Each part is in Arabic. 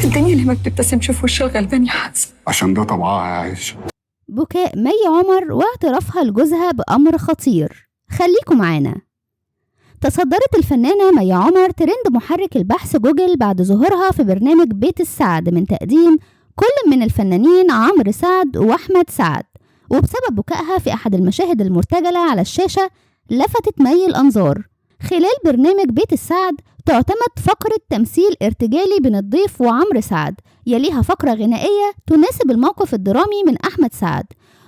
الدنيا ليه ما بتبتسمش في وش الغلبان يا حسن؟ عشان ده طبعها يا عايشة. بكاء مي عمر واعترافها لجوزها بأمر خطير. خليكم معانا. تصدرت الفنانة مي عمر ترند محرك البحث جوجل بعد ظهورها في برنامج بيت السعد من تقديم كل من الفنانين عمرو سعد وأحمد سعد، وبسبب بكائها في أحد المشاهد المرتجلة على الشاشة لفتت مي الأنظار. خلال برنامج بيت السعد تعتمد فقرة تمثيل ارتجالي بين الضيف وعمرو سعد، يليها فقرة غنائية تناسب الموقف الدرامي من أحمد سعد.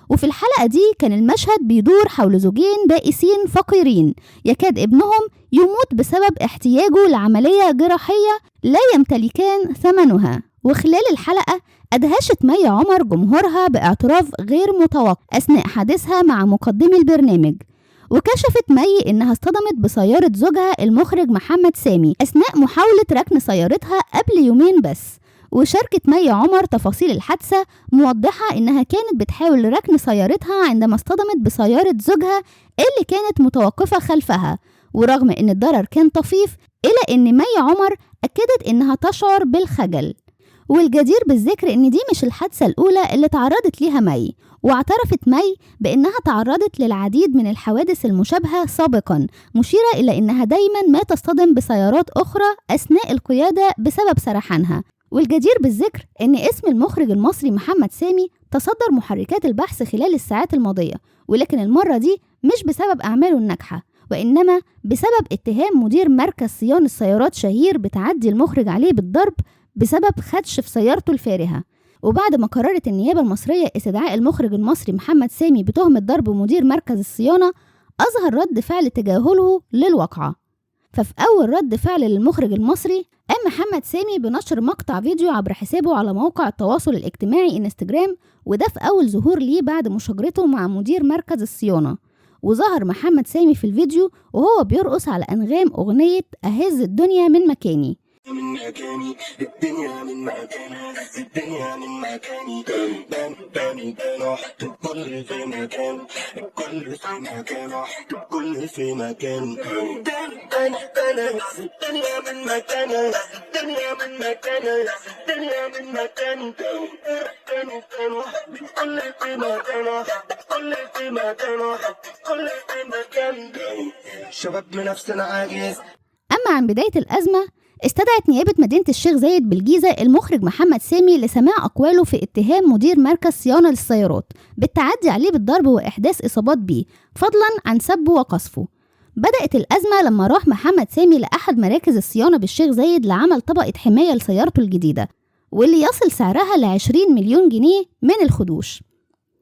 وفي الحلقة دي كان المشهد بيدور حول زوجين بائسين فقيرين يكاد ابنهم يموت بسبب احتياجه لعملية جراحية لا يمتلكان ثمنها. وخلال الحلقة أدهشت مي عمر جمهورها باعتراف غير متوقع أثناء حديثها مع مقدمي البرنامج، وكشفت مي إنها اصطدمت بسيارة زوجها المخرج محمد سامي أثناء محاولة ركن سيارتها قبل يومين بس. وشاركت مي عمر تفاصيل الحادثة موضحة إنها كانت بتحاول ركن سيارتها عندما اصطدمت بسيارة زوجها اللي كانت متوقفة خلفها، ورغم إن الضرر كان طفيف إلا إن مي عمر أكدت إنها تشعر بالخجل. والجدير بالذكر إن دي مش الحادثة الأولى اللي تعرضت ليها مي، واعترفت مي بأنها تعرضت للعديد من الحوادث المشابهة سابقا، مشيرة إلى أنها دايما ما تصطدم بسيارات أخرى أثناء القيادة بسبب سرحانها. والجدير بالذكر أن اسم المخرج المصري محمد سامي تصدر محركات البحث خلال الساعات الماضية، ولكن المرة دي مش بسبب أعماله الناجحة، وإنما بسبب اتهام مدير مركز صيانة سيارات شهير بتعدي المخرج عليه بالضرب بسبب خدش في سيارته الفارهة. وبعد ما قررت النيابة المصرية استدعاء المخرج المصري محمد سامي بتهمة ضرب مدير مركز الصيانة، أظهر رد فعل تجاهله للواقعة. ففي أول رد فعل للمخرج المصري قام محمد سامي بنشر مقطع فيديو عبر حسابه على موقع التواصل الاجتماعي انستجرام، وده في أول ظهور ليه بعد مشاجرته مع مدير مركز الصيانة. وظهر محمد سامي في الفيديو وهو بيرقص على أنغام أغنية أهز الدنيا من مكاني. من مكاني الدنيا من مكاني الدنيا من مكاني تاني حط الكل في مكان الكل في مكان حط الكل في مكان تاني الدنيا من مكاني الدنيا من مكاني الدنيا من مكاني تاني حط الكل في مكان حط الكل في مكان حط الكل في مكان شباب من نفسنا عاجز. أما عن بداية الأزمة، استدعت نيابة مدينة الشيخ زايد بالجيزة المخرج محمد سامي لسماع أقواله في اتهام مدير مركز صيانة للسيارات بالتعدي عليه بالضرب وإحداث إصابات بيه، فضلا عن سبه وقصفه. بدأت الأزمة لما راح محمد سامي لأحد مراكز الصيانة بالشيخ زايد لعمل طبقة حماية لسيارته الجديدة، واللي يصل سعرها ل20 مليون جنيه من الخدوش.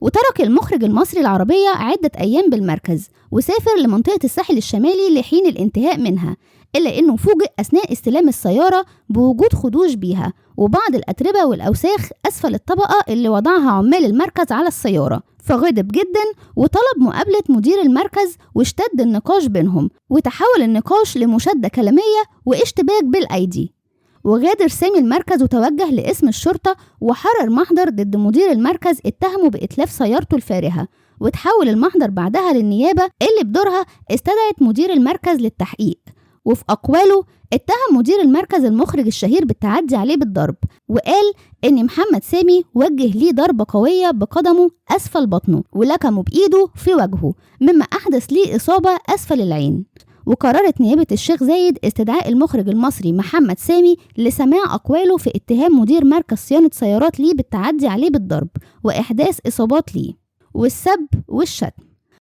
وترك المخرج المصري العربية عدة أيام بالمركز وسافر لمنطقة الساحل الشمالي لحين الانتهاء منها، إلا إنه فوجئ أثناء استلام السيارة بوجود خدوش بيها وبعض الأتربة والأوساخ أسفل الطبقة اللي وضعها عمال المركز على السيارة، فغضب جدا وطلب مقابلة مدير المركز، واشتد النقاش بينهم وتحول النقاش لمشادة كلامية واشتباك بالأيدي. وغادر سامي المركز وتوجه لاسم الشرطة وحرر محضر ضد مدير المركز اتهمه بإتلاف سيارته الفارهة، وتحول المحضر بعدها للنيابة اللي بدورها استدعت مدير المركز للتحقيق. وفي أقواله اتهم مدير المركز المخرج الشهير بالتعدي عليه بالضرب، وقال إن محمد سامي وجه ليه ضربة قوية بقدمه أسفل بطنه ولكمه بإيده في وجهه، مما أحدث ليه إصابة أسفل العين. وقررت نيابة الشيخ زايد استدعاء المخرج المصري محمد سامي لسماع أقواله في اتهام مدير مركز صيانة سيارات ليه بالتعدي عليه بالضرب وإحداث إصابات ليه والسب والشتم.